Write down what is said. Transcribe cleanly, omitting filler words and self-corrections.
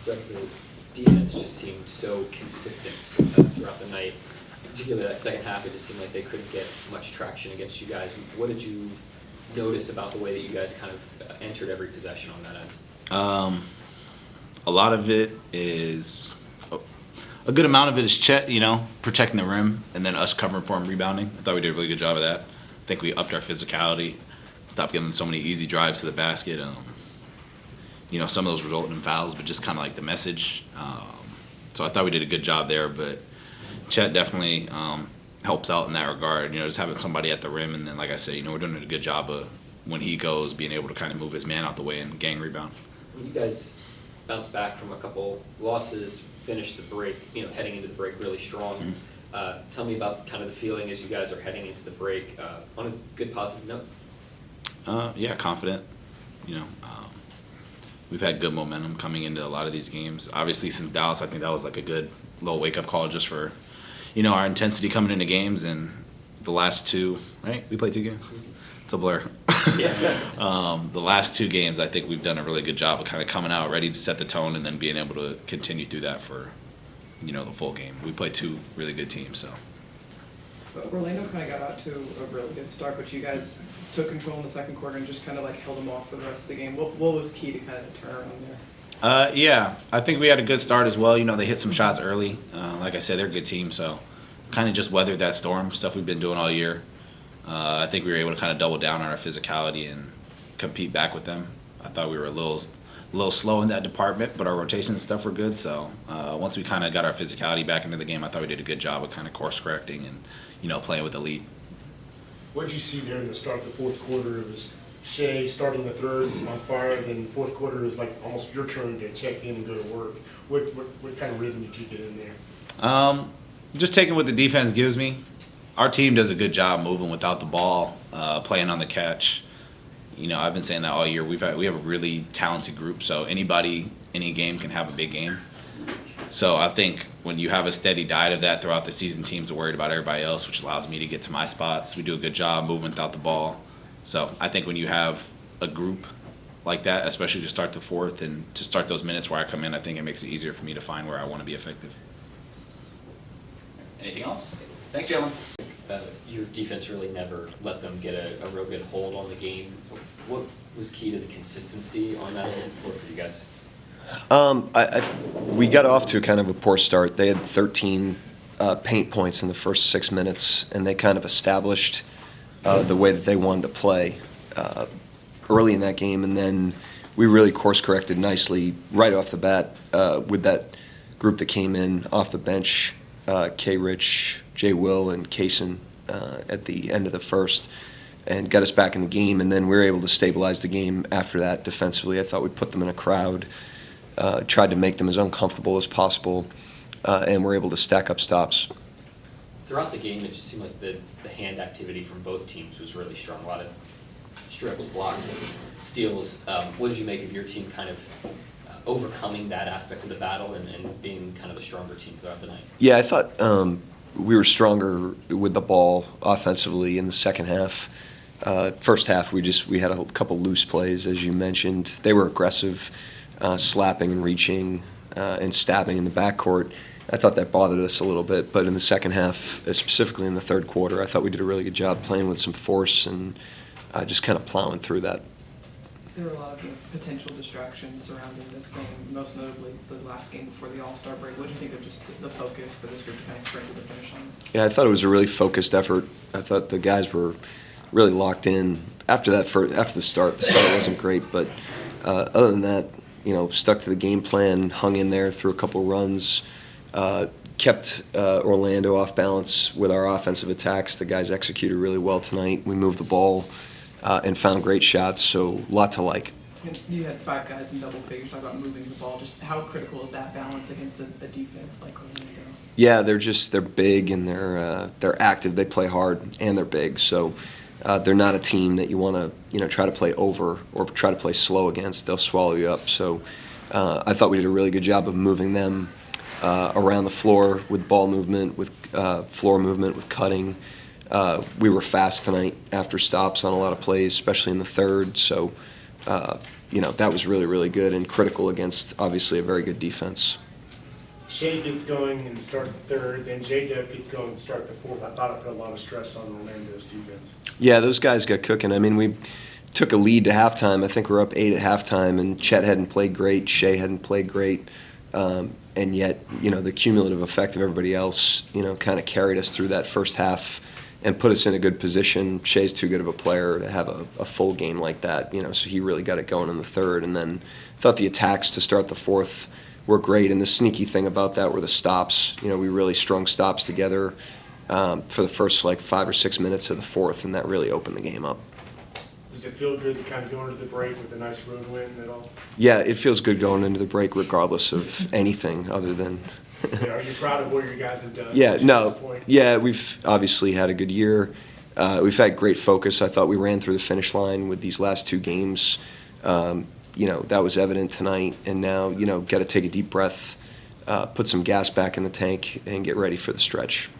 Doug, the defense just seemed so consistent throughout the night. Particularly that second half, it just seemed like they couldn't get much traction against you guys. What did you notice about the way that you guys kind of entered every possession on that end? A lot of it is a good amount of it is Chet, protecting the rim, and then us covering for him, rebounding. I thought we did a really good job of that. I think we upped our physicality, stopped giving so many easy drives to the basket. Some of those resulted in fouls, but just kind of like the message. So I thought we did a good job there, but Chet definitely helps out in that regard. Just having somebody at the rim, and then, like I said, we're doing a good job of when he goes, being able to kind of move his man out the way and gang rebound. You guys bounced back from a couple losses, finished the break, heading into the break really strong. Mm-hmm. Tell me about kind of the feeling as you guys are heading into the break on a good positive note. Yeah, confident. We've had good momentum coming into a lot of these games. Obviously, since Dallas, I think that was like a good little wake-up call just for, our intensity coming into games. And the last two, right? We played 2 games? It's a blur. Yeah. The last 2 games, I think we've done a really good job of kind of coming out ready to set the tone and then being able to continue through that for, the full game. We played 2 really good teams, so. Orlando kind of got out to a really good start, but you guys took control in the second quarter and just kind of held them off for the rest of the game. What was key to kind of turn around there? Yeah, I think we had a good start as well. They hit some shots early. Like I said, they're a good team, so kind of just weathered that storm, stuff we've been doing all year. I think we were able to kind of double down on our physicality and compete back with them. I thought we were a little slow in that department, but our rotation and stuff were good. So once we kind of got our physicality back into the game, I thought we did a good job of kind of course correcting and playing with the lead. What did you see there in the start of the fourth quarter? It was Shea starting the third on fire, then the fourth quarter was like almost your turn to check in and go to work. What kind of rhythm did you get in there? Just taking what the defense gives me. Our team does a good job moving without the ball, playing on the catch. I've been saying that all year. We have a really talented group, so anybody, any game can have a big game. So I think when you have a steady diet of that throughout the season, teams are worried about everybody else, which allows me to get to my spots. We do a good job moving without the ball. So I think when you have a group like that, especially to start the fourth and to start those minutes where I come in, I think it makes it easier for me to find where I want to be effective. Anything else? Thanks, Jalen. Your defense really never let them get a real good hold on the game. What was key to the consistency on that end for you guys? We got off to kind of a poor start. They had 13 paint points in the first 6 minutes, and they kind of established the way that they wanted to play early in that game. And then we really course-corrected nicely right off the bat with that group that came in off the bench, K-Rich, J. Will, and Kaysen at the end of the first, and got us back in the game. And then we were able to stabilize the game after that defensively. I thought we put them in a crowd, tried to make them as uncomfortable as possible, and we're able to stack up stops. Throughout the game, it just seemed like the hand activity from both teams was really strong. A lot of strips, blocks, steals. What did you make of your team kind of overcoming that aspect of the battle and being kind of the stronger team throughout the night? Yeah, I thought we were stronger with the ball offensively in the second half. First half, we had a couple loose plays, as you mentioned. They were aggressive, slapping and reaching and stabbing in the backcourt. I thought that bothered us a little bit, but in the second half, specifically in the third quarter, I thought we did a really good job playing with some force and just kind of plowing through that. There were a lot of potential distractions surrounding this game, most notably the last game before the All-Star break. What do you think of just the focus for this group to kind of sprint to the finish line? Yeah, I thought it was a really focused effort. I thought the guys were really locked in. After the start wasn't great, but other than that, stuck to the game plan, hung in there through a couple runs, kept Orlando off balance with our offensive attacks. The guys executed really well tonight. We moved the ball and found great shots, so a lot to like. And you had 5 guys in double figures. Talk about moving the ball. Just how critical is that balance against a defense like Orlando? Yeah, they're big and they're active. They play hard and they're big, so they're not a team that you want to try to play over or try to play slow against. They'll swallow you up. So I thought we did a really good job of moving them around the floor with ball movement, with floor movement, with cutting. We were fast tonight after stops on a lot of plays, especially in the third. So that was really, really good and critical against, obviously, a very good defense. Shea gets going and start the third, then J-Dub gets going and start the fourth. I thought I put a lot of stress on Orlando's defense. Yeah, those guys got cooking. I mean, we took a lead to halftime. I think we're up 8 at halftime, and Chet hadn't played great. Shea hadn't played great. And yet, the cumulative effect of everybody else, kind of carried us through that first half and put us in a good position. Shea's too good of a player to have a full game like that, so he really got it going in the third. And then I thought the attacks to start the fourth were great. And the sneaky thing about that were the stops. We really strung stops together for the first 5 or 6 minutes of the fourth, and that really opened the game up. Does it feel good to kind of go into the break with a nice road win at all? Yeah, it feels good going into the break regardless of anything other than Are you proud of what your guys have done? Yeah, to no. this point? Yeah, we've obviously had a good year. We've had great focus. I thought we ran through the finish line with these last 2 games. That was evident tonight. And now, got to take a deep breath, put some gas back in the tank, and get ready for the stretch.